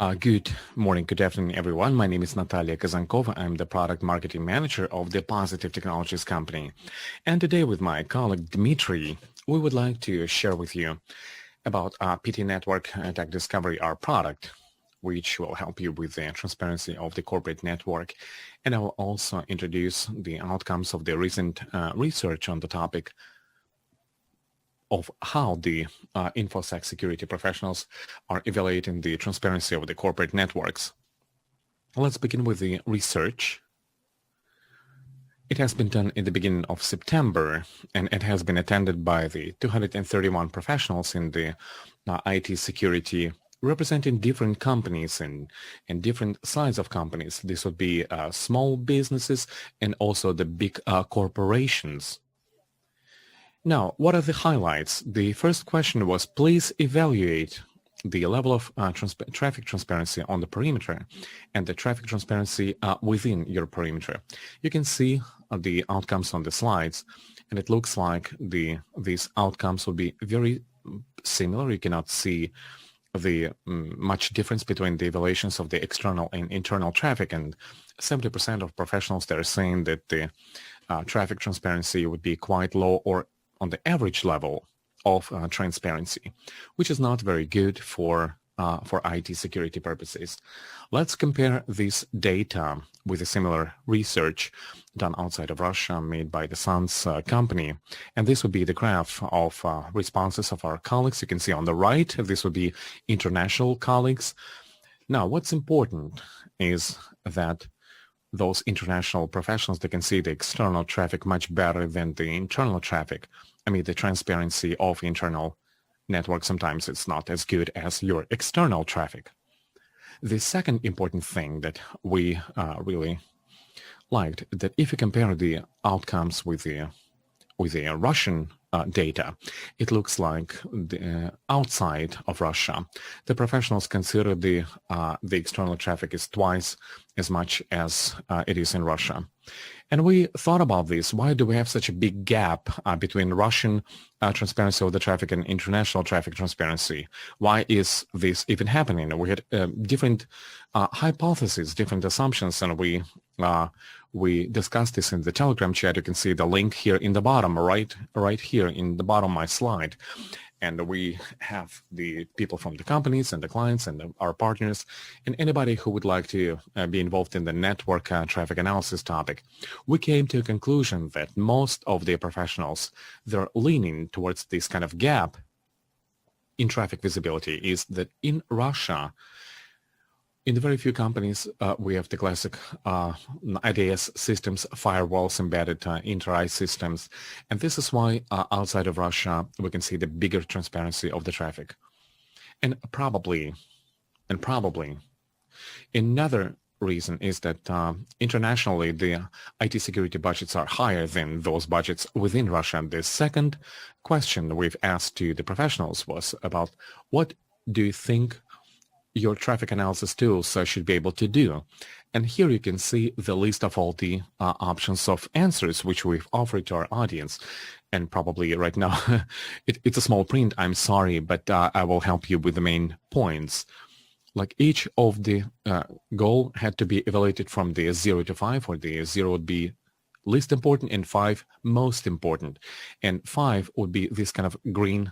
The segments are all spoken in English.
Good morning, good afternoon, everyone. My name is Nataliya Kazankova. I'm the product marketing manager of the Positive Technologies company. And today with my colleague Dmitry, we would like to share with you about PT Network Attack Discovery, our product, which will help you with the transparency of the corporate network. And I will also introduce the outcomes of the recent research on the topic of how the InfoSec security professionals are evaluating the transparency of the corporate networks. Let's begin with the research. It has been done in the beginning of September, and it has been attended by the 231 professionals in the IT security, representing different companies and different size of companies. This would be small businesses and also the big corporations. Now, what are the highlights? The first question was, please evaluate the level of traffic transparency on the perimeter and the traffic transparency within your perimeter. You can see the outcomes on the slides, and it looks like these outcomes will be very similar. You cannot see the much difference between the evaluations of the external and internal traffic, and 70% of professionals, they're saying that the traffic transparency would be quite low or on the average level of transparency, which is not very good for IT security purposes. Let's compare this data with a similar research done outside of Russia made by the Sun's company. And this would be the graph of responses of our colleagues. You can see on the right, this would be international colleagues. Now, what's important is that those international professionals, they can see the external traffic much better than the internal traffic. I mean, the transparency of internal network, sometimes it's not as good as your external traffic. The second important thing that we really liked, that if you compare the outcomes with the Russian data, it looks like outside of Russia, the professionals consider the external traffic is twice as much as it is in Russia. And we thought about this. Why do we have such a big gap between Russian transparency of the traffic and international traffic transparency? Why is this even happening? We had different hypotheses, different assumptions, and we discussed this in the Telegram chat. You can see the link here in the bottom, right here in the bottom of my slide. And we have the people from the companies and the clients and our partners and anybody who would like to be involved in the network traffic analysis topic. We came to a conclusion that most of the professionals, they're leaning towards this kind of gap in traffic visibility, is that in Russia, in the very few companies, we have the classic IDS systems, firewalls embedded, inter-eye systems. And this is why outside of Russia, we can see the bigger transparency of the traffic. And probably, another reason is that internationally, the IT security budgets are higher than those budgets within Russia. And the second question we've asked to the professionals was about, what do you think your traffic analysis tools should be able to do? And here you can see the list of all the options of answers which we've offered to our audience. And probably right now, it's a small print, I'm sorry, but I will help you with the main points. Like each of the goal had to be evaluated from the 0 to 5, or the 0 would be least important and 5 most important, and 5 would be this kind of green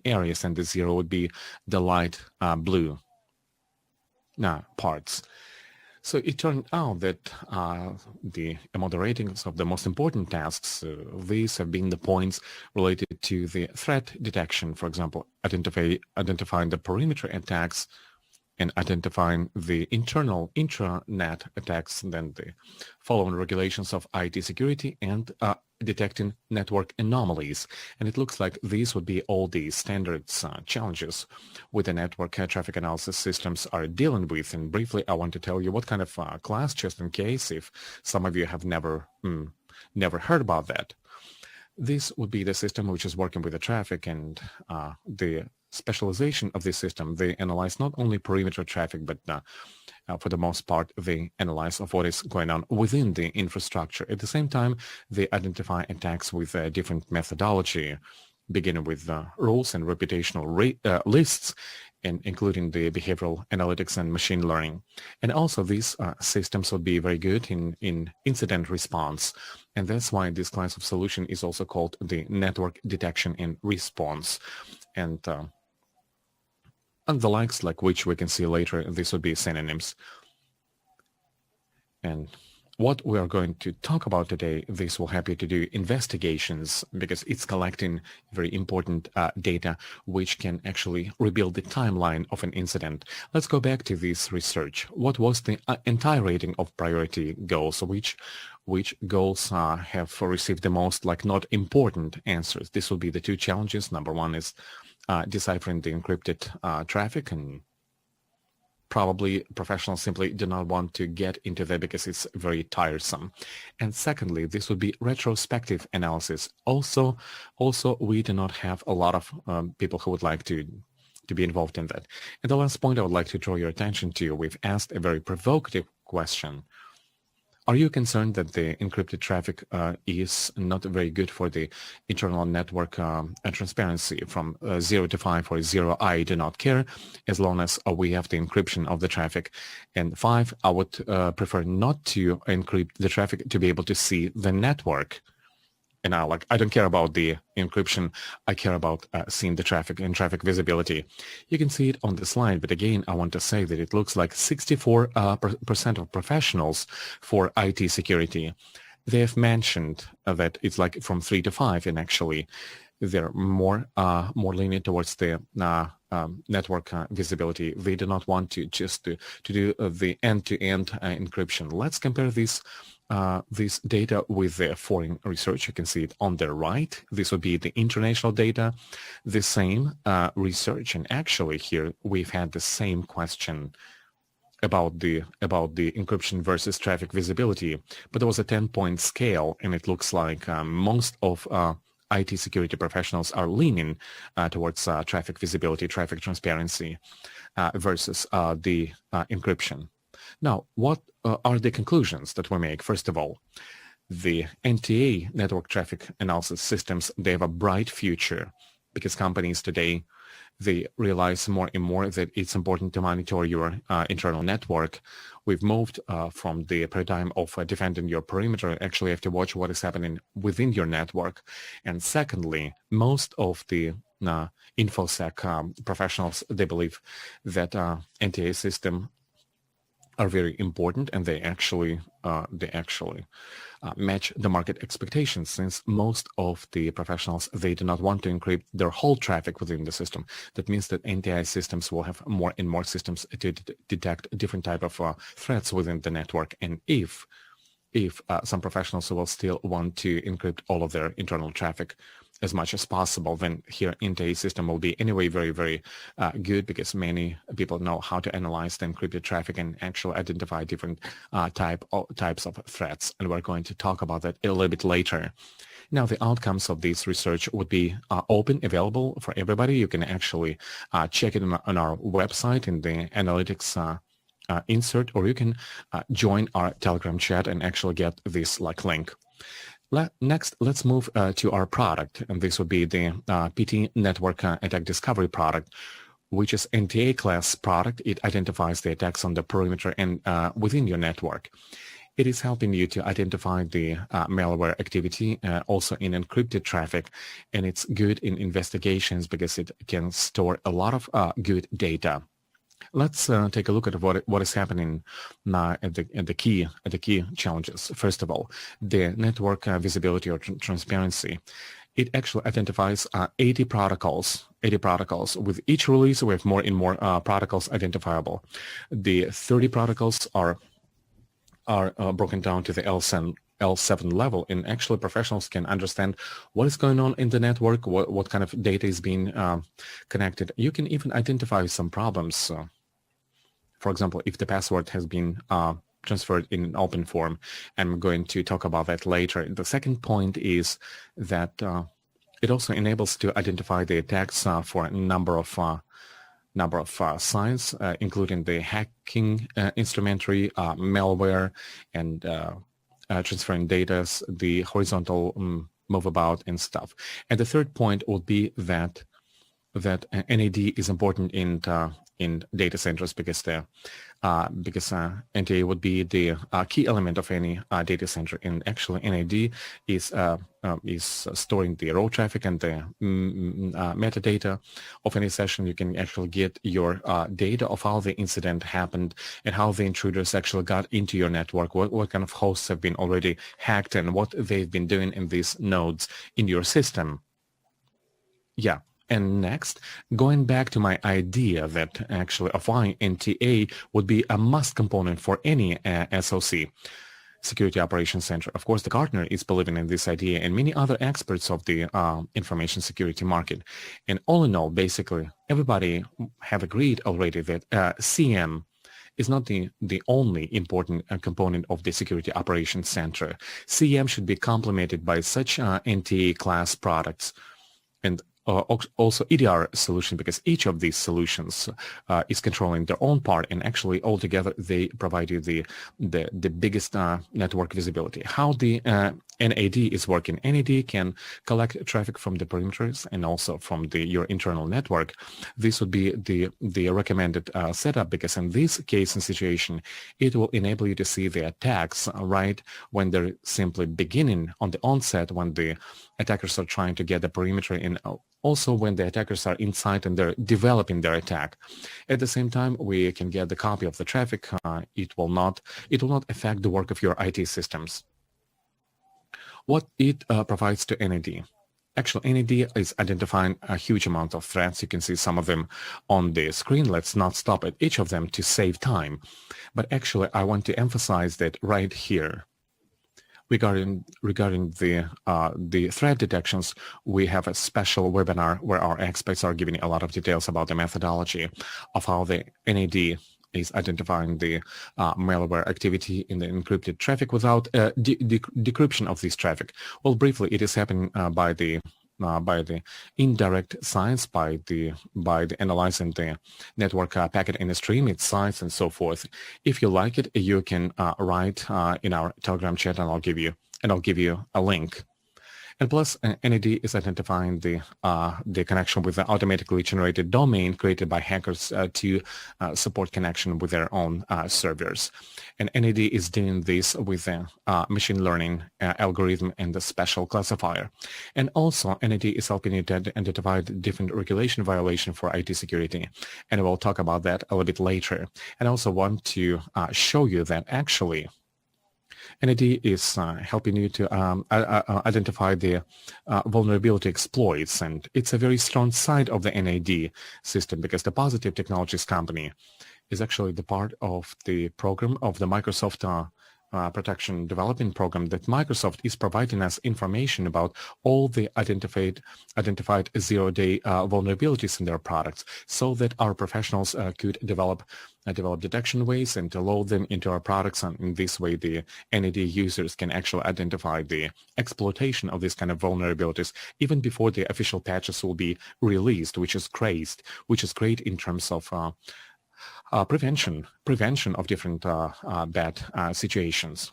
areas, and the 0 would be the light blue parts. So it turned out that among the ratings of the most important tasks, these have been the points related to the threat detection, for example, identifying the perimeter attacks and identifying the internal intranet attacks, and then the following regulations of IT security, and detecting network anomalies. And it looks like these would be all the standards challenges with the network traffic analysis systems are dealing with. And briefly, I want to tell you what kind of class, just in case if some of you have never heard about that. This would be the system which is working with the traffic, and the specialization of this system. They analyze not only perimeter traffic, but for the most part, they analyze of what is going on within the infrastructure. At the same time, they identify attacks with a different methodology, beginning with rules and reputational lists, and including the behavioral analytics and machine learning. And also these systems would be very good in incident response. And that's why this class of solution is also called the network detection and response. And the likes, like which we can see later, these would be synonyms. And what we are going to talk about today, this will help you to do investigations because it's collecting very important data which can actually rebuild the timeline of an incident. Let's go back to this research. What was the entire rating of priority goals? Which goals have received the most not important answers? This will be the two challenges. Number one is deciphering the encrypted traffic, and probably professionals simply do not want to get into that because it's very tiresome. And secondly, this would be retrospective analysis. Also, we do not have a lot of people who would like to be involved in that. And the last point I would like to draw your attention to, we've asked a very provocative question. Are you concerned that the encrypted traffic is not very good for the internal network transparency from 0 to 5 or 0, I do not care, as long as we have the encryption of the traffic, and 5, I would prefer not to encrypt the traffic to be able to see the network. And I don't care about the encryption, I care about seeing the traffic and traffic visibility. You can see it on the slide, but again, I want to say that it looks like 64% of professionals for IT security, they have mentioned that it's from 3 to 5, and actually they're more lenient towards the network visibility. They do not want to just to do the end-to-end encryption. Let's compare this data with the foreign research. You can see it on the right. This would be the international data, the same research. And actually here we've had the same question about the encryption versus traffic visibility, but there was a 10-point scale, and it looks like most of IT security professionals are leaning towards traffic visibility, traffic transparency versus the encryption. Now, what are the conclusions that we make? First of all, the NTA network traffic analysis systems, they have a bright future because companies today, they realize more and more that it's important to monitor your internal network. We've moved from the paradigm of defending your perimeter. Actually, you have to watch what is happening within your network. And secondly, most of the InfoSec professionals, they believe that NTA system are very important, and they actually match the market expectations, since most of the professionals, they do not want to encrypt their whole traffic within the system. That means that NTI systems will have more and more systems to detect different type of threats within the network. And if some professionals will still want to encrypt all of their internal traffic as much as possible, then here NTA system will be anyway very, very good, because many people know how to analyze the encrypted traffic and actually identify different types of threats. And we're going to talk about that a little bit later. Now, the outcomes of this research would be open, available for everybody. You can actually check it on our website in the analytics insert, or you can join our Telegram chat and actually get this link. Next, let's move to our product, and this would be the PT Network Attack Discovery product, which is NTA class product. It identifies the attacks on the perimeter and within your network. It is helping you to identify the malware activity also in encrypted traffic, and it's good in investigations because it can store a lot of good data. Let's take a look at what is happening at the key challenges. First of all, the network visibility or transparency. It actually identifies 80 protocols. With each release, we have more and more protocols identifiable. The 30 protocols are broken down to the L7 level, and actually professionals can understand what is going on in the network, what kind of data is being connected. You can even identify some problems. For example, if the password has been transferred in an open form. I'm going to talk about that later. The second point is that it also enables to identify the attacks for a number of signs, including the hacking instrumentary, malware, and transferring data, the horizontal move about and stuff. And the third point would be that NAD is important in data centers because NTA would be the key element of any data center, and actually NAD is storing the raw traffic and the metadata of any session. You can actually get your data of how the incident happened and how the intruders actually got into your network, what kind of hosts have been already hacked, and what they've been doing in these nodes in your system. Yeah. And next, going back to my idea that actually applying NTA would be a must component for any SOC, Security Operations Center. Of course, the Gartner is believing in this idea, and many other experts of the information security market. And all in all, basically, everybody have agreed already that CM is not the only important component of the Security Operations Center. CM should be complemented by such NTA class products, and also EDR solution, because each of these solutions is controlling their own part, and actually altogether they provide you the biggest network visibility. How the NAD is working. NAD can collect traffic from the perimeters and also from your internal network. This would be the recommended setup, because in this case and situation, it will enable you to see the attacks right when they're simply beginning on the onset, when the attackers are trying to get the perimeter in, also when the attackers are inside and they're developing their attack. At the same time, we can get the copy of the traffic. It will not affect the work of your IT systems. What it provides to NAD. Actually, NAD is identifying a huge amount of threats. You can see some of them on the screen. Let's not stop at each of them to save time. But actually, I want to emphasize that right here, regarding the threat detections, we have a special webinar where our experts are giving a lot of details about the methodology of how the NAD is identifying the malware activity in the encrypted traffic without decryption of this traffic. Well, briefly, it is happening by the indirect science, by the analyzing the network packet in a stream, its size, and so forth. If you like it, you can write in our Telegram chat, and I'll give you a link. And plus, NAD is identifying the connection with the automatically generated domain created by hackers to support connection with their own servers. And NAD is doing this with a machine learning algorithm and the special classifier. And also, NAD is helping you to identify the different regulation violation for IT security. And we'll talk about that a little bit later. And I also want to show you that actually, NAD is helping you to identify the vulnerability exploits, and it's a very strong side of the NAD system, because the Positive Technologies company is actually the part of the program of the Microsoft protection development program, that Microsoft is providing us information about all the identified zero-day vulnerabilities in their products, so that our professionals could develop detection ways and to load them into our products. And in this way, the NAD users can actually identify the exploitation of these kind of vulnerabilities even before the official patches will be released, which is great in terms of prevention of different bad situations.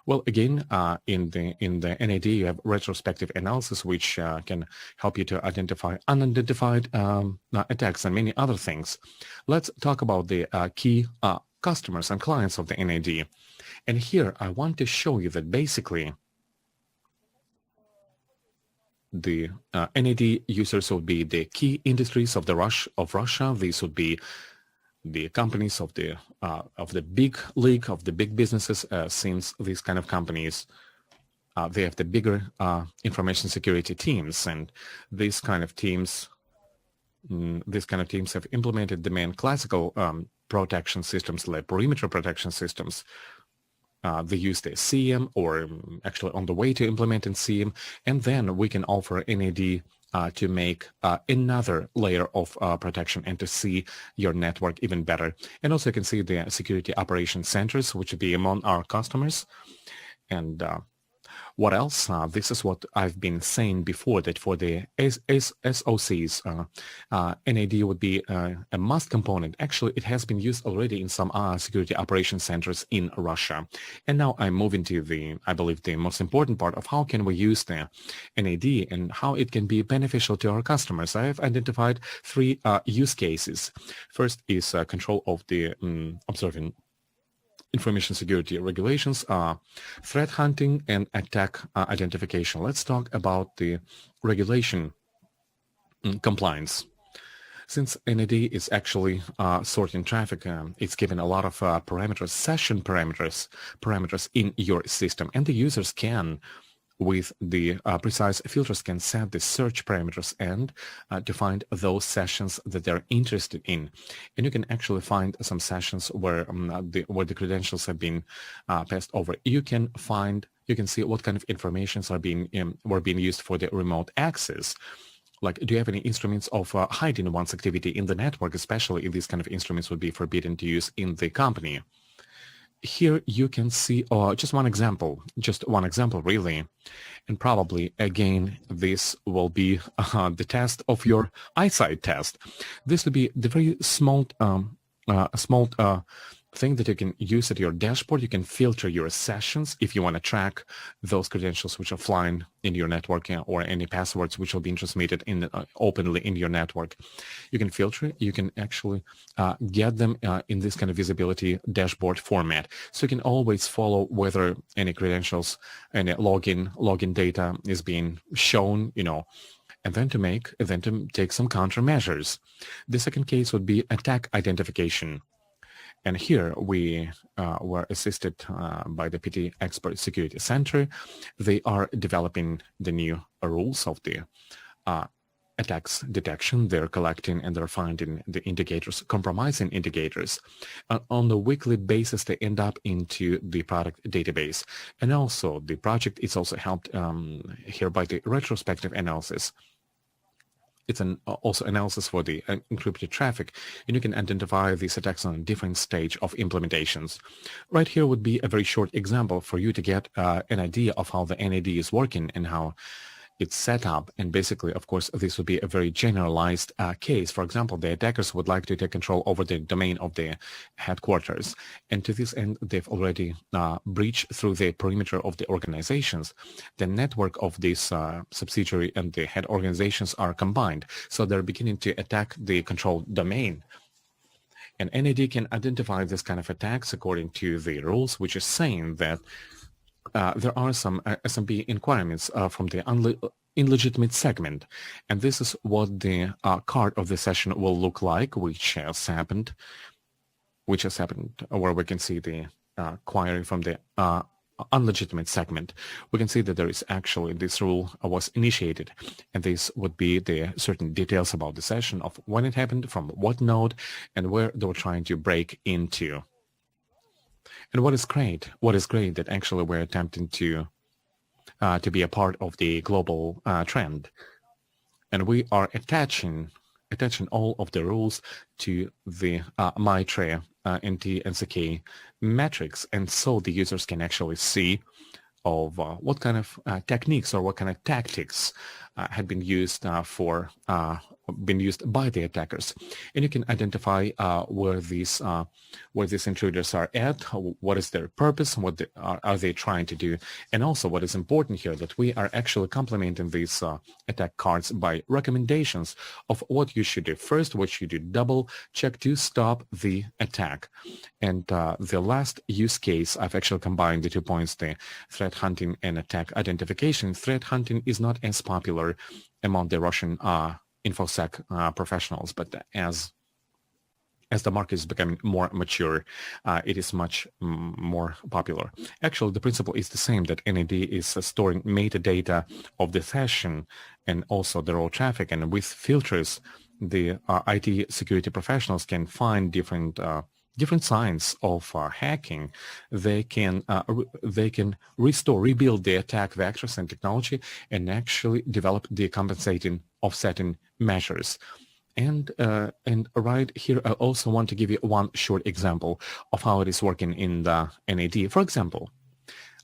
Well, again, in the NAD, you have retrospective analysis, which can help you to identify unidentified attacks and many other things. Let's talk about the key customers and clients of the NAD. And here, I want to show you that basically the NAD users would be the key industries of Russia. These would be the companies of the big league, of the big businesses, since these kind of companies, they have the bigger information security teams, and these kind of teams have implemented the main classical protection systems, like perimeter protection systems. They use the CM, or actually on the way to implementing CM, and then we can offer NAD to make another layer of protection and to see your network even better. And also you can see the security operations centers, which would be among our customers. And What else? This is what I've been saying before, that for the SOCs, NAD would be a must component. Actually, it has been used already in some security operations centers in Russia. And now I'm moving to I believe, the most important part of how can we use the NAD and how it can be beneficial to our customers. I have identified three use cases. First is control of the observing information security regulations, threat hunting, and attack identification. Let's talk about the regulation compliance. Since NAD is actually sorting traffic, it's given a lot of parameters, session parameters in your system, and the users can, with the precise filters, can set the search parameters and to find those sessions that they're interested in. And you can actually find some sessions where the credentials have been passed over. You can see what kind of informations were being used for the remote access. Like, do you have any instruments of hiding one's activity in the network, especially if these kind of instruments would be forbidden to use in the company? Here you can see just one example really, and probably again this will be the test of your eyesight test. This would be the very small thing that you can use at your dashboard. You can filter your sessions if you want to track those credentials which are flying in your network, or any passwords which will be transmitted openly in your network. You can filter. You can actually get them in this kind of visibility dashboard format, so you can always follow whether any credentials, any login data is being shown, and then to take some countermeasures. The second case would be attack identification. And here we were assisted by the PT Expert Security Center. They are developing the new rules of the attacks detection. They're collecting and they're finding the indicators, compromising indicators. On a weekly basis, they end up into the product database. And also the project is also helped here by the retrospective analysis. It's also analysis for the encrypted traffic, and you can identify these attacks on a different stage of implementations. Right here would be a very short example for you to get an idea of how the NAD is working and how it's set up. And basically, of course, this would be a very generalized case. For example, the attackers would like to take control over the domain of the headquarters. And to this end, they've already breached through the perimeter of the organizations. The network of this subsidiary and the head organizations are combined. So they're beginning to attack the controlled domain. And NAD can identify this kind of attacks according to the rules, which is saying that there are some SMB requirements from the illegitimate segment, and this is what the card of the session will look like, which has happened, where we can see the query from the unlegitimate segment. We can see that there is actually this rule was initiated, and this would be the certain details about the session of when it happened, from what node, and where they were trying to break into. And what is great that actually we're attempting to be a part of the global trend, and we are attaching all of the rules to the MITRE NT NCK metrics, and so the users can actually see of what kind of techniques or what kind of tactics had been used by the attackers, and you can identify where these intruders are at, what is their purpose, what are they trying to do, and also what is important here, that we are actually complementing these attack cards by recommendations of what you should do. First, what should you double check to stop the attack, and the last use case, I've actually combined the 2 points, the threat hunting and attack identification. Threat hunting is not as popular among the Russian InfoSec professionals, but as the market is becoming more mature, it is much more popular. Actually, the principle is the same, that NAD is storing metadata of the session and also the raw traffic, and with filters, the IT security professionals can find different signs of hacking. They can rebuild the attack vectors and technology, and actually develop the compensating offsetting measures. And right here, I also want to give you one short example of how it is working in the NAD. For example,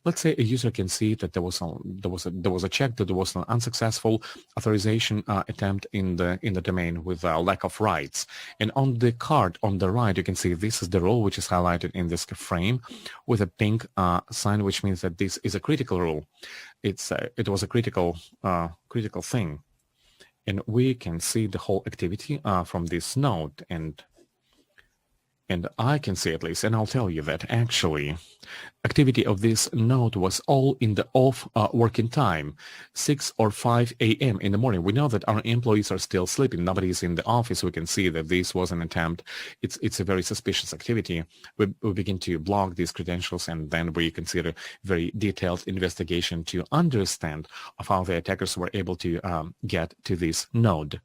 let's say a user can see that there was a check, that there was an unsuccessful authorization attempt in the domain with lack of rights. And on the card on the right, you can see this is the rule which is highlighted in this frame with a pink sign, which means that this is a critical rule. It was a critical thing, and we can see the whole activity from this node, and I can see at least, and I'll tell you that actually activity of this node was all in the off working time, 6 or 5 a.m. in the morning. We know that our employees are still sleeping. Nobody is in the office. We can see that this was an attempt. It's a very suspicious activity. We begin to block these credentials, and then we consider very detailed investigation to understand of how the attackers were able to get to this node.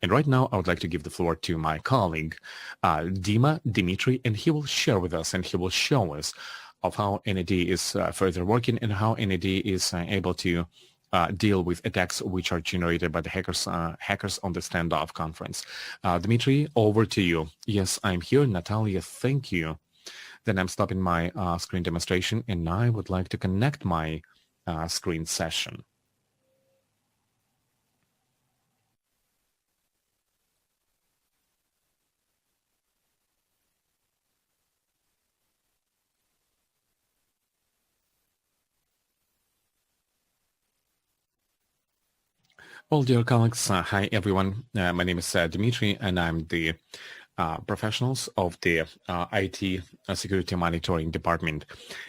And right now, I would like to give the floor to my colleague, Dmitry, and he will share with us and he will show us of how NAD is further working and how NAD is able to deal with attacks which are generated by the hackers on the standoff conference. Dmitry, over to you. Yes, I'm here. Nataliya, thank you. Then I'm stopping my screen demonstration, and I would like to connect my screen session. Well, dear colleagues, hi everyone. My name is Dmitry, and I'm the professionals of the IT security monitoring department.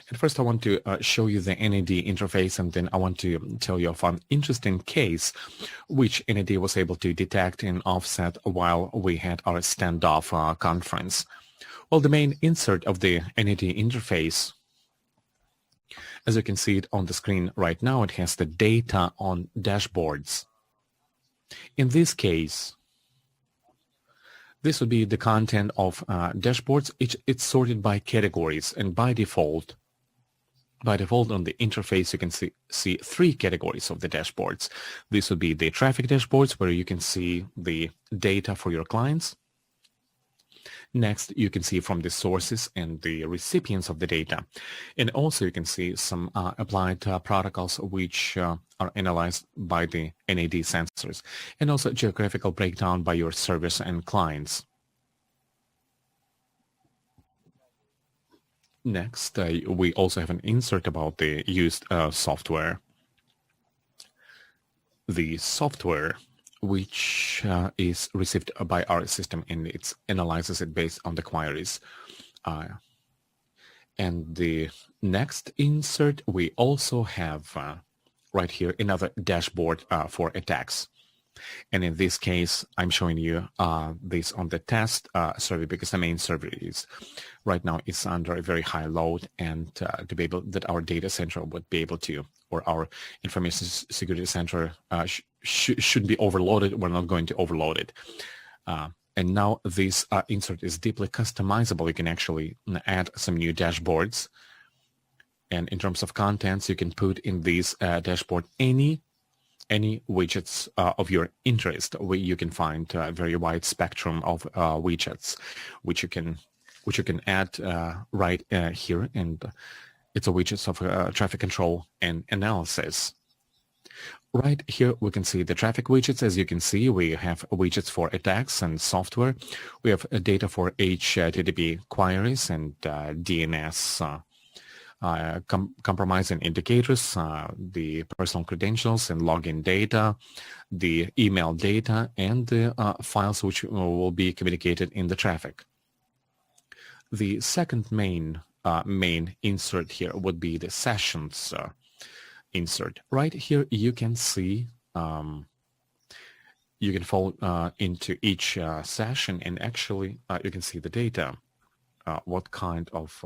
And first, I want to show you the NAD interface, and then I want to tell you of an interesting case which NAD was able to detect and offset while we had our standoff conference. Well, the main insert of the NAD interface, as you can see it on the screen right now, it has the data on dashboards. In this case, this would be the content of dashboards. It's sorted by categories, and by default on the interface, you can see 3 categories of the dashboards. This would be the traffic dashboards, where you can see the data for your clients. Next, you can see from the sources and the recipients of the data. And also you can see some applied protocols which are analyzed by the NAD sensors, and also geographical breakdown by your service and clients. Next, we also have an insert about the used software. The software which is received by our system, and it analyzes it based on the queries. And the next insert, we also have right here another dashboard for attacks. And in this case, I'm showing you this on the test server, because the main server is right now is under a very high load, and to be able that our data center would be able to, or our information security center should be overloaded. We're not going to overload it. And now this insert is deeply customizable. You can actually add some new dashboards. And in terms of contents, you can put in this dashboard any widgets of your interest. You can find a very wide spectrum of widgets, which you can add right here. And it's a widgets of traffic control and analysis. Right here, we can see the traffic widgets. As you can see, we have widgets for attacks and software. We have data for HTTP queries and DNS compromising indicators, the personal credentials and login data, the email data, and the files which will be communicated in the traffic. The second main insert here would be the sessions insert. Right here, you can see you can fall into each session, and actually you can see the data, what kind of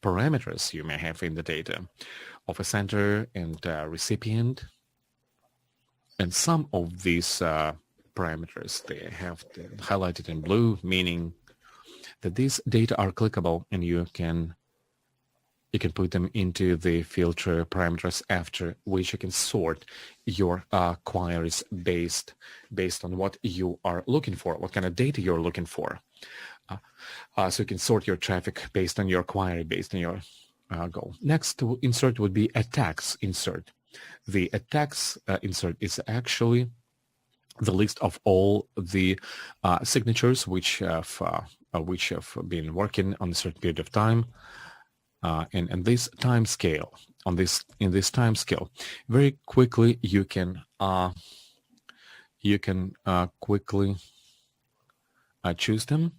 parameters you may have in the data of a sender and recipient. And some of these parameters, they have highlighted in blue, meaning that these data are clickable, and you can put them into the filter parameters, after which you can sort your queries based on what you are looking for, what kind of data you're looking for. So you can sort your traffic based on your query, based on your goal. Next insert would be attacks insert. The attacks insert is actually the list of all the signatures which have been working on a certain period of time, and this time scale. In this time scale, very quickly you can quickly choose them.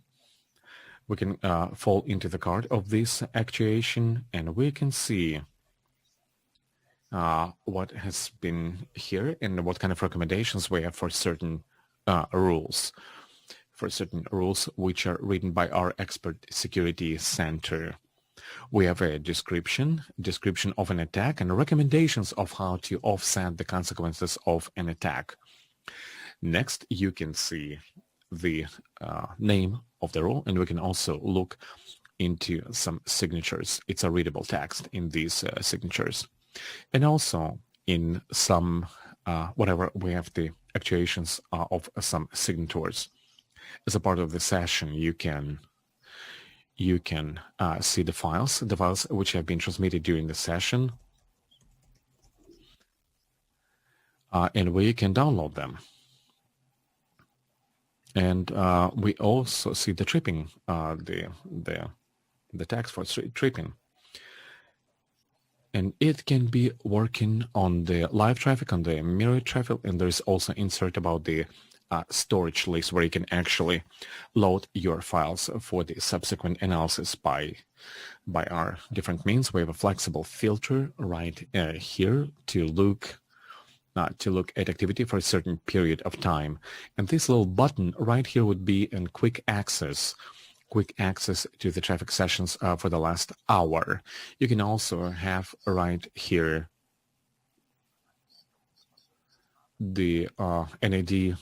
We can fall into the card of this actuation, and we can see what has been here and what kind of recommendations we have for certain rules, which are written by our expert security center. We have a description of an attack and recommendations of how to offset the consequences of an attack. Next, you can see the name of the rule, and we can also look into some signatures. It's a readable text in these signatures. And also in some, whatever, we have the actuations of some signatures. As a part of the session, you can see the files which have been transmitted during the session, and we can download them. And we also see the tripping, the text for tripping. And it can be working on the live traffic, on the mirror traffic, and there's also insert about the storage list where you can actually load your files for the subsequent analysis by our different means. We have a flexible filter right here to look at activity for a certain period of time. And this little button right here would be in quick access to the traffic sessions for the last hour. You can also have right here the NAD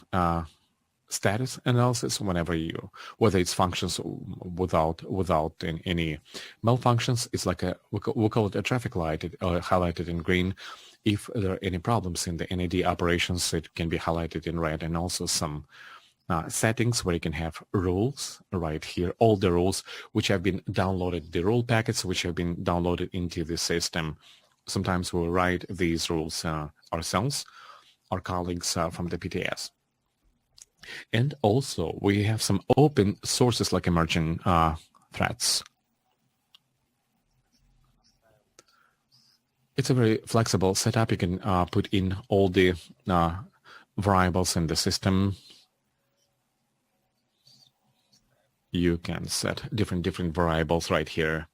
status analysis whether it's functions without any malfunctions. It's like we call it a traffic light, highlighted in green. If there are any problems in the NAD operations, it can be highlighted in red, and also some settings where you can have rules right here, all the rules which have been downloaded, the rule packets which have been downloaded into the system. Sometimes we'll write these rules ourselves, our colleagues from the PTS. And also we have some open sources like emerging threats. It's a very flexible setup. You can put in all the variables in the system. You can set different variables right here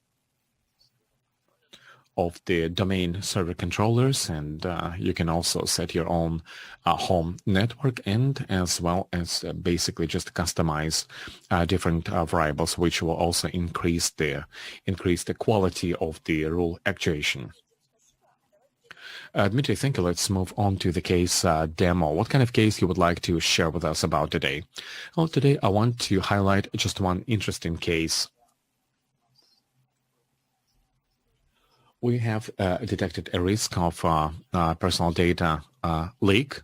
of the domain server controllers, and you can also set your own home network, and as well as basically just customize different variables, which will also increase the quality of the rule actuation. Dmitry, thank you. Let's move on to the case demo. What kind of case you would like to share with us about today? Well, today I want to highlight just one interesting case. We have detected a risk of personal data leak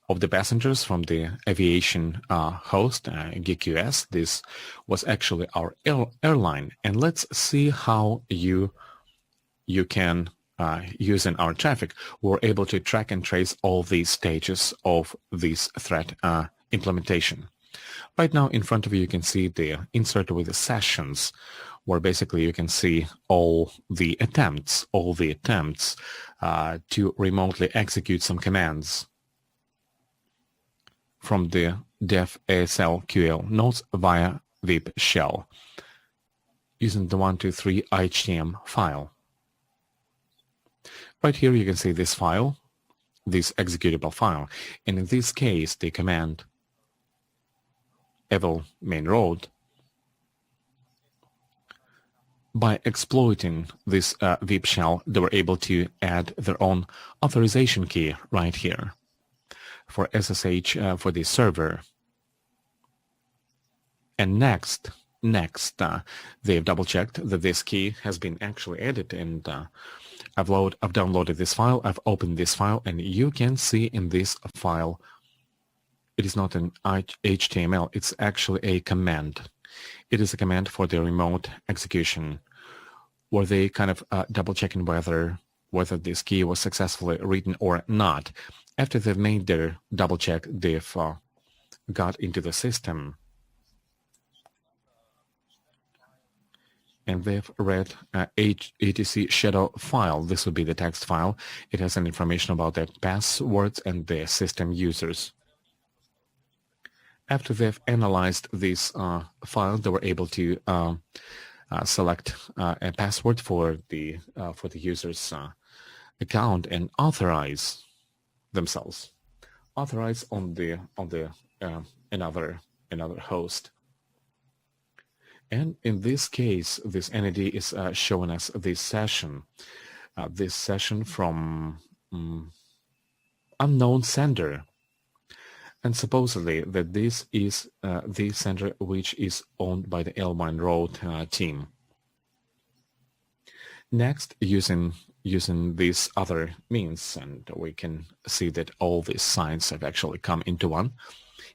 of the passengers from the aviation host, GQS. This was actually our airline. And let's see how you can using our traffic, we're able to track and trace all these stages of this threat implementation. Right now in front of you, you can see the insert with the sessions, where basically you can see all the attempts to remotely execute some commands from the def ASL QL nodes via VIP shell using the 123 HTML file. Right here you can see this file, this executable file, and in this case the command eval main road, by exploiting this VIP shell, they were able to add their own authorization key right here for SSH for the server. And next they've double-checked that this key has been actually added, and I've downloaded this file, I've opened this file, and you can see in this file, it is not an HTML, it's actually a command. It is a command for the remote execution. were they kind of double-checking whether this key was successfully written or not. After they've made their double-check, they've got into the system and they've read etc shadow file. This would be the text file. It has some information about their passwords and their system users. After they've analyzed this file, they were able to select a password for the user's account and authorize themselves. Authorize on the another host. And in this case, this entity is showing us this session from unknown sender. And supposedly that this is the sender which is owned by the L1 Road team. Next, using these other means, and we can see that all these signs have actually come into one.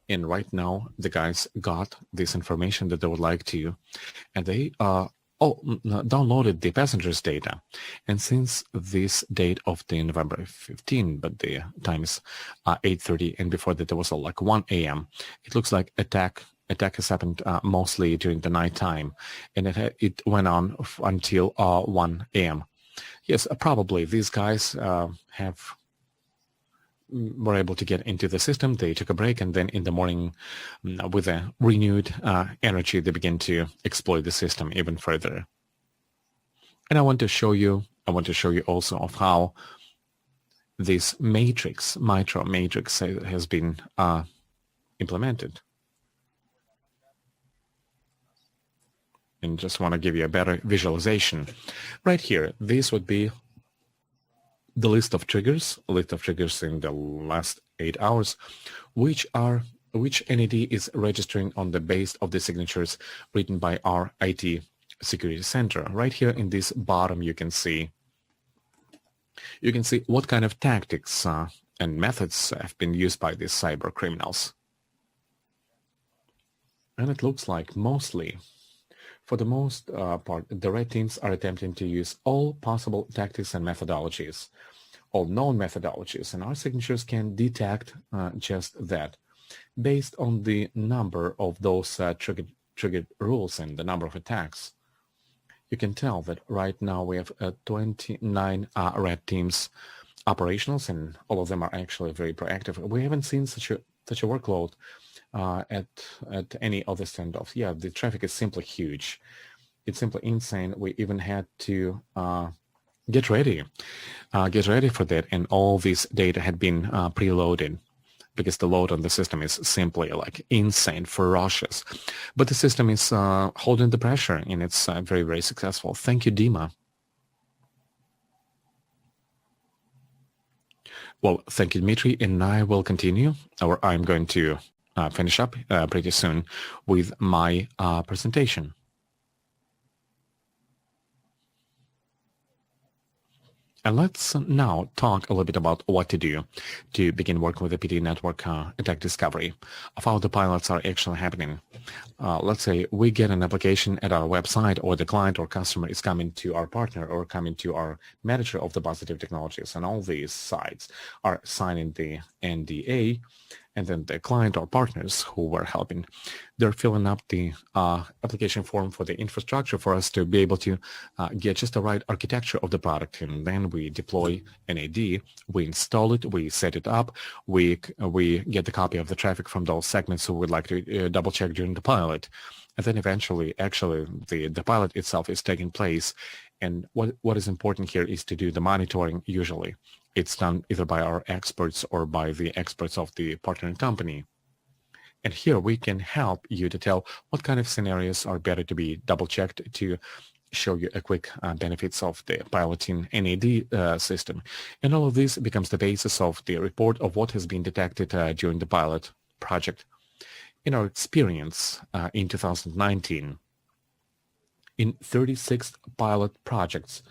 And right now, the guys got this information that they would like to, and they downloaded the passengers' data. And since this date of the November 15, but the time is 8:30, and before that there was like 1 a.m., it looks like attack has happened mostly during the night time, and it went on until 1 a.m. Yes, probably these guys were able to get into the system. They took a break, and then in the morning, with a renewed energy, they began to exploit the system even further. And I want to show you also of how this Mitra matrix has been implemented. And just want to give you a better visualization. Right here, this would be the list of triggers in the last 8 hours, which entity is registering on the base of the signatures written by our IT security center. Right here in this bottom, you can see what kind of tactics and methods have been used by these cyber criminals. And it looks like for the most part, the red teams are attempting to use all possible tactics and methodologies, all known methodologies, and our signatures can detect just that. Based on the number of those triggered rules and the number of attacks, you can tell that right now we have 29 red teams operationals, and all of them are actually very proactive. We haven't seen such a workload at any other standoffs. Yeah, the traffic is simply huge. It's simply insane. We even had to get ready for that, and all this data had been preloaded because the load on the system is simply like insane, ferocious. But the system is holding the pressure, and it's very, very successful. Thank you, Dima. Well, thank you, Dmitry, and I will continue, or I'm going to finish up pretty soon with my presentation. And let's now talk a little bit about what to do to begin working with the PD network attack discovery, of how the pilots are actually happening. Let's say we get an application at our website, or the client or customer is coming to our partner or coming to our manager of the positive technologies, and all these sites are signing the NDA, and then the client or partners who were helping, they're filling up the application form for the infrastructure for us to be able to get just the right architecture of the product. And then we deploy NAD, we install it, we set it up, we get the copy of the traffic from those segments who would like to double check during the pilot. And then eventually, actually, the pilot itself is taking place. And what is important here is to do the monitoring usually. It's done either by our experts or by the experts of the partnering company. And here we can help you to tell what kind of scenarios are better to be double-checked to show you a quick benefits of the piloting NAD system. And all of this becomes the basis of the report of what has been detected during the pilot project. In our experience in 2019, in 36 pilot projects,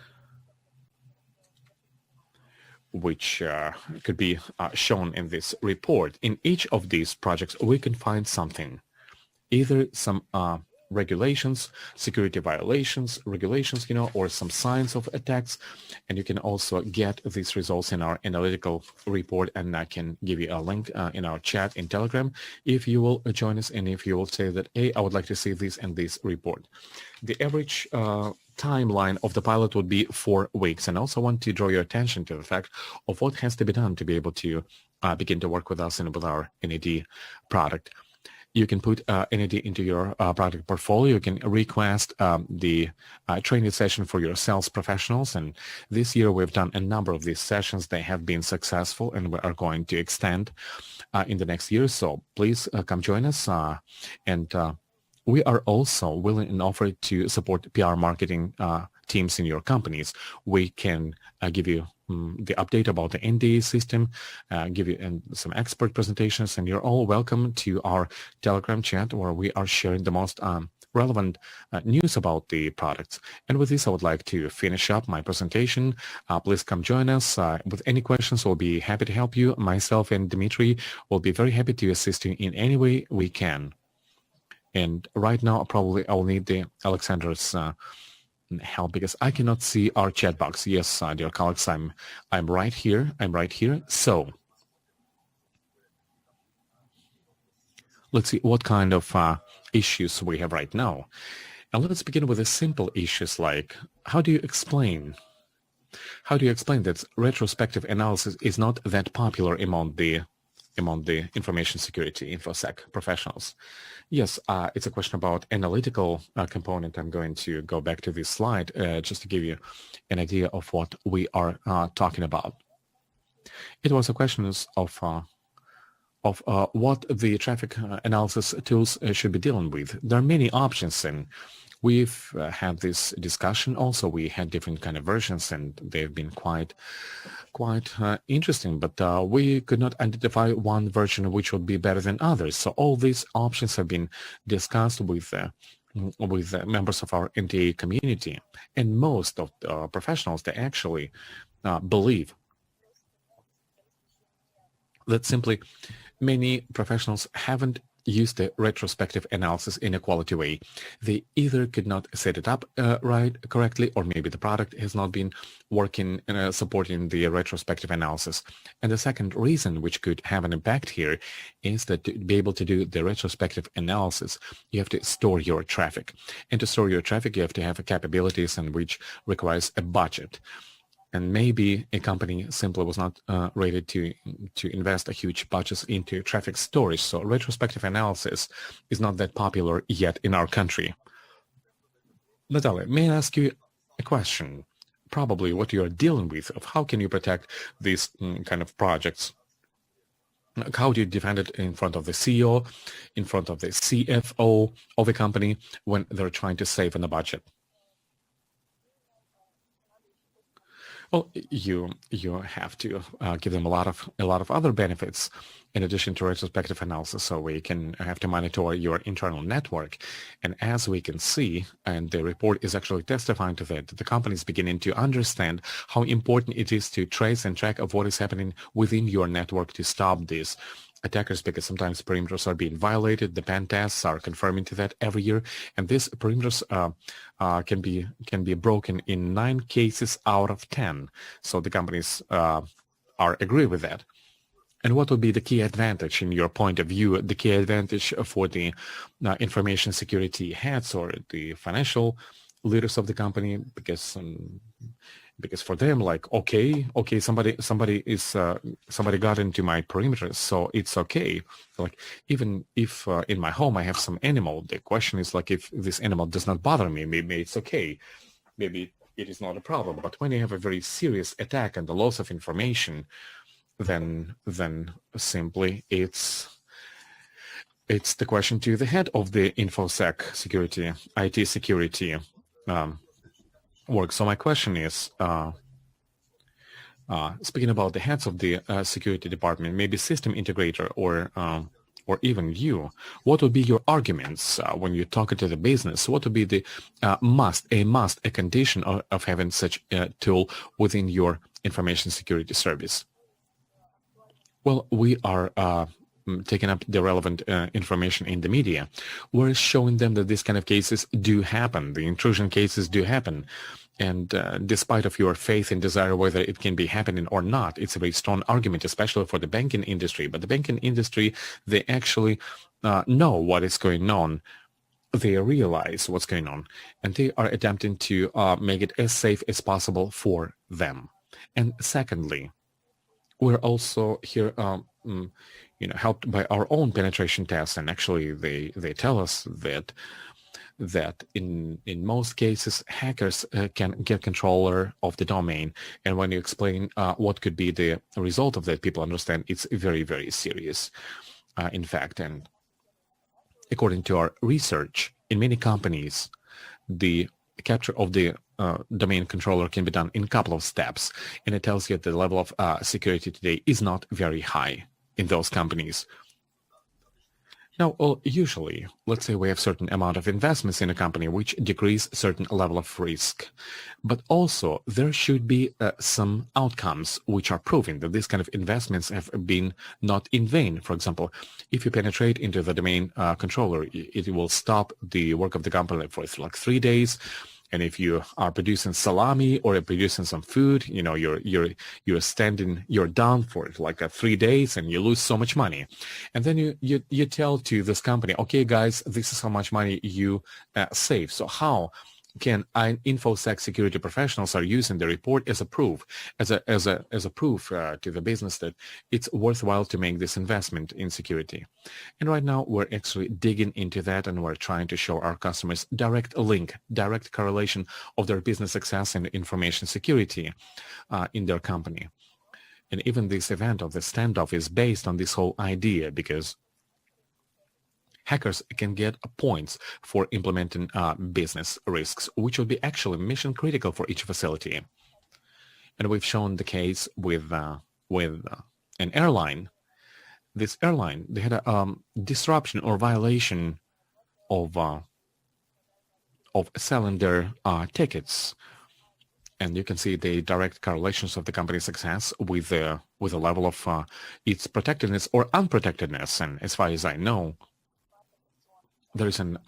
which could be shown in this report. In each of these projects, we can find something, either some regulations, security violations, regulations, or some signs of attacks. And you can also get these results in our analytical report, and I can give you a link in our chat in Telegram if you will join us, and if you will say that, hey, I would like to see this and this report. The average timeline of the pilot would be 4 weeks. And I also want to draw your attention to the fact of what has to be done to be able to begin to work with us and with our NAD product. You can put NAD into your product portfolio. You can request the training session for your sales professionals. And this year we've done a number of these sessions. They have been successful, and we are going to extend in the next year. So please come join us. We are also willing and offered to support PR marketing teams in your companies. We can give you the update about the NDA system, give you some expert presentations, and you're all welcome to our Telegram chat where we are sharing the most relevant news about the products. And with this, I would like to finish up my presentation. Please come join us. With any questions, we'll be happy to help you. Myself and Dmitry will be very happy to assist you in any way we can. And right now, probably I'll need the Alexander's help because I cannot see our chat box. Yes, dear colleagues, I'm right here. I'm right here. So let's see what kind of issues we have right now. And let's begin with the simple issues like how do you explain that retrospective analysis is not that popular among the information security InfoSec professionals? Yes, it's a question about analytical component. I'm going to go back to this slide just to give you an idea of what we are talking about. It was a question of what the traffic analysis tools should be dealing with. There are many options, and we've had this discussion. Also, we had different kind of versions, and they've been quite interesting, but we could not identify one version which would be better than others. So all these options have been discussed with members of our NTA community, and most of the professionals, they actually believe that simply many professionals haven't use the retrospective analysis in a quality way. They either could not set it up correctly, or maybe the product has not been working supporting the retrospective analysis. And the second reason which could have an impact here is that to be able to do the retrospective analysis, you have to store your traffic. And to store your traffic, you have to have capabilities, and which requires a budget. And maybe a company simply was not ready to invest a huge budget into traffic storage. So retrospective analysis is not that popular yet in our country. Nataliya, may I ask you a question? Probably what you are dealing with of how can you protect these kind of projects? How do you defend it in front of the CEO, in front of the CFO of a company when they're trying to save on the budget? Well, you have to give them a lot of other benefits in addition to retrospective analysis. So we can have to monitor your internal network, and as we can see, and the report is actually testifying to that, the company is beginning to understand how important it is to trace and track of what is happening within your network to stop these attackers, because sometimes perimeters are being violated. The pen tests are confirming to that every year, and these perimeters can be broken in 9 cases out of 10. So the companies agree with that. And what would be the key advantage in your point of view, the key advantage for the information security heads or the financial leaders of the company? Because for them, like, okay, somebody got into my perimeter, so it's okay. Like, even if in my home I have some animal, the question is like, if this animal does not bother me, maybe it's okay. Maybe it is not a problem. But when you have a very serious attack and the loss of information, then simply it's the question to the head of the InfoSec security, IT security work. So my question is, speaking about the heads of the security department, maybe system integrator or even you, what would be your arguments when you talk to the business? What would be the a condition of having such a tool within your information security service? Well, we are taking up the relevant information in the media. We're showing them that these kind of cases do happen. The intrusion cases do happen. And despite of your faith and desire whether it can be happening or not, it's a very strong argument, especially for the banking industry. But the banking industry, they actually know what is going on. They realize what's going on, and they are attempting to make it as safe as possible for them. And secondly, we're also here, helped by our own penetration tests. And actually, they tell us that in most cases, hackers can get control of the domain. And when you explain what could be the result of that, people understand it's very, very serious, in fact. And according to our research, in many companies, the capture of the domain controller can be done in a couple of steps. And it tells you that the level of security today is not very high in those companies. Now, usually, let's say we have certain amount of investments in a company which decrease certain level of risk. But also, there should be some outcomes which are proving that these kind of investments have been not in vain. For example, if you penetrate into the domain controller, it will stop the work of the company for like 3 days. And if you are producing salami or producing some food, you're down for it like 3 days, and you lose so much money. And then you tell to this company, okay, guys, this is how much money you save. So how can InfoSec security professionals are using the report as a proof, as a proof to the business that it's worthwhile to make this investment in security? And right now we're actually digging into that, and we're trying to show our customers direct link, direct correlation of their business success and information security in their company. And even this event of the standoff is based on this whole idea, because hackers can get points for implementing business risks, which will be actually mission critical for each facility. And we've shown the case with an airline. This airline, they had a disruption or violation of selling their tickets. And you can see the direct correlations of the company's success with the level of its protectedness or unprotectedness. And as far as I know, there is an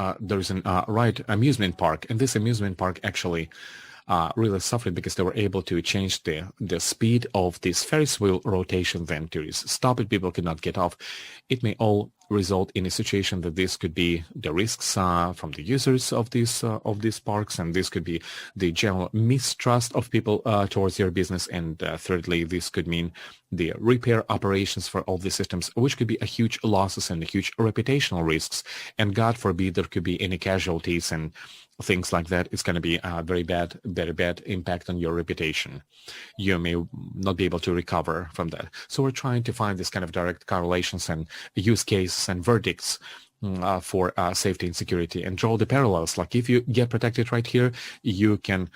right amusement park, and this amusement park actually really suffered because they were able to change the speed of this Ferris wheel rotation then to stop it. People could not get off. It may all result in a situation that this could be the risks from the users of these parks, and this could be the general mistrust of people towards your business. And thirdly, this could mean the repair operations for all these systems, which could be a huge losses and a huge reputational risks. And God forbid there could be any casualties and things like that. It's going to be a very bad impact on your reputation. You may not be able to recover from that. So we're trying to find this kind of direct correlations and use cases and verdicts for safety and security, and draw the parallels. Like if you get protected right here, you can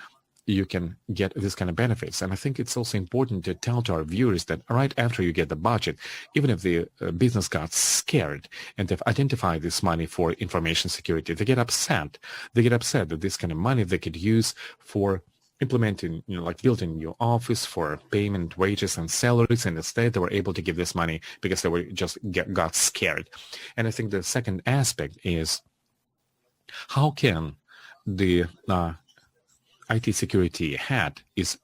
get this kind of benefits. And I think it's also important to tell to our viewers that right after you get the budget, even if the business got scared and they've identified this money for information security, they get upset. They get upset that this kind of money they could use for implementing, like building new office, for payment, wages, and salaries, and instead they were able to give this money because they were just got scared. And I think the second aspect is how can the IT security head is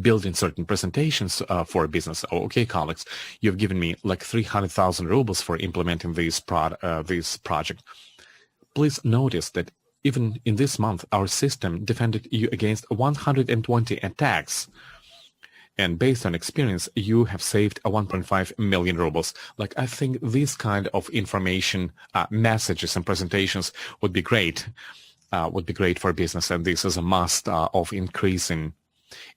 building certain presentations for a business. Oh, okay, colleagues, you've given me like 300,000 rubles for implementing this project. Please notice that even in this month, our system defended you against 120 attacks. And based on experience, you have saved 1.5 million rubles. Like, I think these kind of information messages and presentations would be great. For business, and this is a must of increasing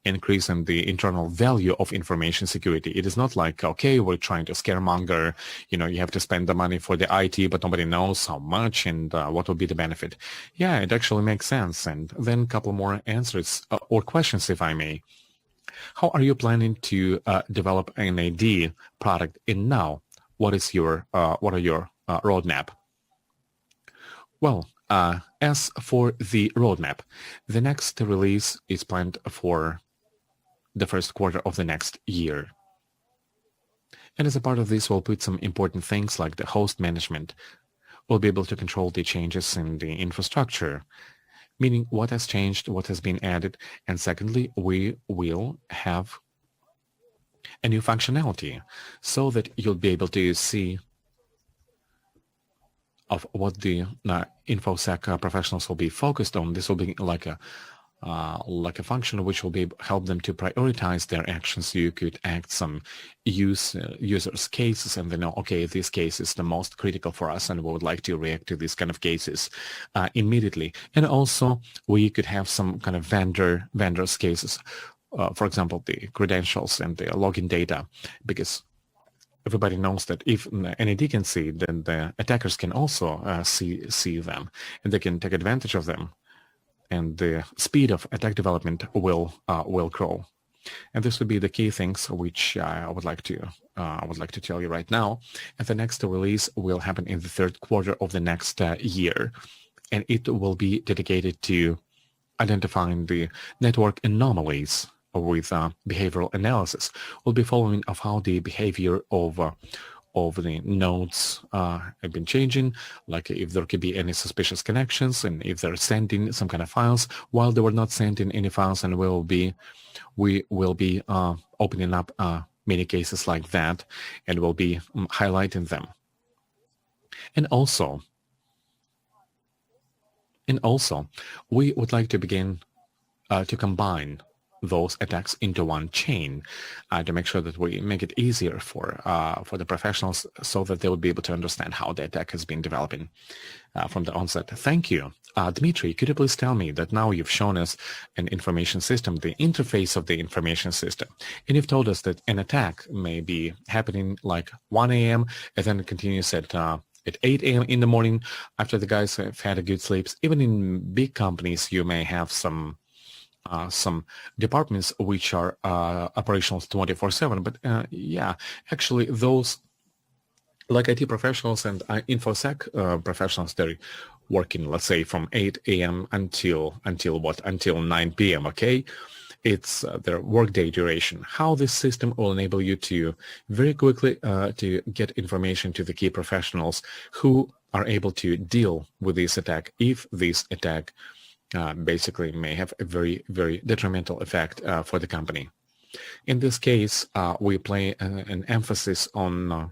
the internal value of information security. It is not like, okay, we're trying to scaremonger, you have to spend the money for the IT, but nobody knows how much and what will be the benefit. Yeah, it actually makes sense. And then a couple more answers or questions, if I may. How are you planning to develop an AD product in now? What are your roadmap? Well, as for the roadmap, the next release is planned for the first quarter of the next year. And as a part of this, we'll put some important things like the host management. We'll be able to control the changes in the infrastructure, meaning what has changed, what has been added. And secondly, we will have a new functionality so that you'll be able to see of what the InfoSec professionals will be focused on. This will be like a function which will be help them to prioritize their actions. You could add some users cases, and they know, okay, this case is the most critical for us, and we would like to react to these kind of cases immediately. And also, we could have some kind of vendors cases, for example, the credentials and the login data, because everybody knows that if NAD can see, then the attackers can also see them, and they can take advantage of them. And the speed of attack development will grow. And this would be the key things which I would like to tell you right now. And the next release will happen in the third quarter of the next year, and it will be dedicated to identifying the network anomalies with behavioral analysis. We'll be following of how the behavior of the nodes have been changing, like if there could be any suspicious connections, and if they're sending some kind of files while they were not sending any files, and we will be opening up many cases like that, and we'll be highlighting them. And also, we would like to begin to combine those attacks into one chain to make sure that we make it easier for the professionals, so that they would be able to understand how the attack has been developing from the onset. Thank you. Dmitry, could you please tell me that now you've shown us an information system, the interface of the information system, and you've told us that an attack may be happening like 1 a.m. and then it continues at 8 a.m. in the morning after the guys have had a good sleep. Even in big companies, you may have some departments which are operational 24/7, but yeah, actually those like IT professionals and InfoSec professionals, they're working, let's say, from 8 a.m. until 9 p.m. Okay, it's their workday duration. How this system will enable you to very quickly to get information to the key professionals who are able to deal with this attack, if this attack basically may have a very, very detrimental effect for the company. In this case, we play an emphasis on,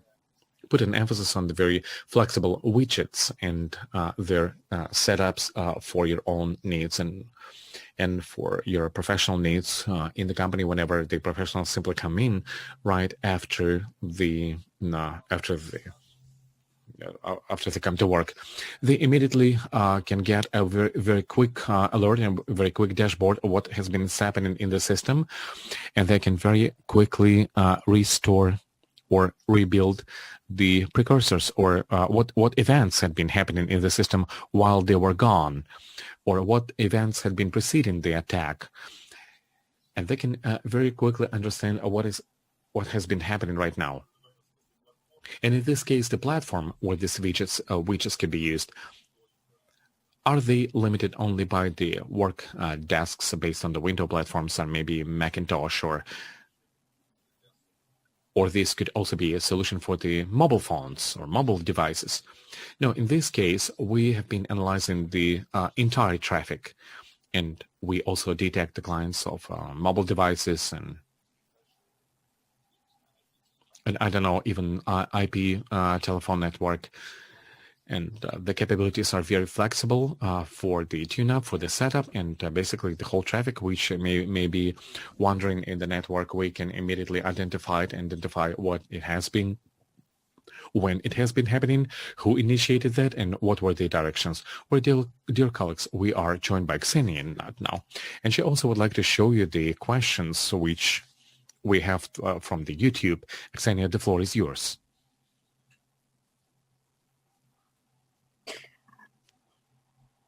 put an emphasis on the very flexible widgets and their setups for your own needs and for your professional needs in the company. Whenever the professionals simply come in right after after they come to work, they immediately can get a very, very quick alert and a very quick dashboard of what has been happening in the system, and they can very quickly restore or rebuild the precursors, or what events had been happening in the system while they were gone, or what events had been preceding the attack, and they can very quickly understand what has been happening right now. And in this case, the platform where these widgets can be used, are they limited only by the work desks based on the Windows platforms, or maybe Macintosh, or this could also be a solution for the mobile phones or mobile devices? No, in this case, we have been analyzing the entire traffic, and we also detect the clients of mobile devices and I don't know, even IP telephone network. And the capabilities are very flexible for the tune-up, for the setup, and basically the whole traffic which may be wandering in the network, we can immediately identify it and identify what it has been, when it has been happening, who initiated that, and what were the directions. Well, dear colleagues, we are joined by Ksenia now, and she also would like to show you the questions which we have from the YouTube. Ksenia, the floor is yours.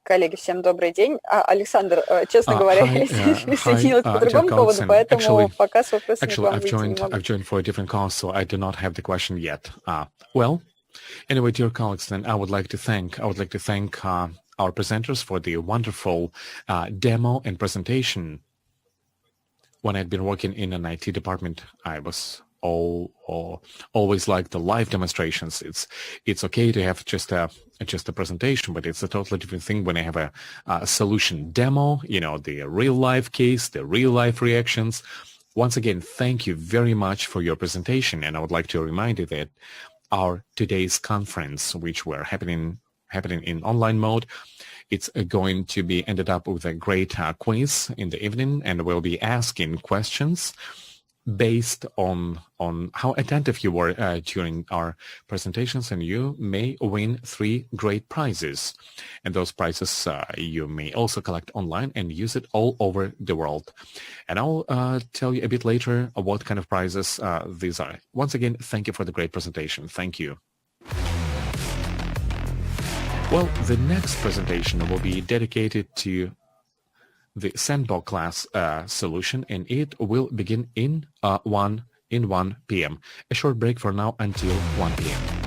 Коллеги, всем добрый день. Александр, честно говоря, я присоединилась по другому поводу, поэтому пока с вопросами к вам выйти не могу. I've joined for a different cause, so I do not have the question yet. Well, anyway, dear colleagues, then I would like to thank our presenters for the wonderful demo and presentation. When I'd been working in an IT department, I was always like the live demonstrations. It's okay to have just a presentation, but it's a totally different thing when I have a solution demo, the real life case, the real life reactions. Once again, thank you very much for your presentation, and I would like to remind you that our today's conference, which we're happening in online mode, it's going to be ended up with a great quiz in the evening, and we'll be asking questions based on how attentive you were during our presentations, and you may win 3 great prizes. And those prizes you may also collect online and use it all over the world. And I'll tell you a bit later what kind of prizes these are. Once again, thank you for the great presentation. Thank you. Well, the next presentation will be dedicated to the sandbox class solution, and it will begin in 1 p.m. A short break for now until 1 p.m.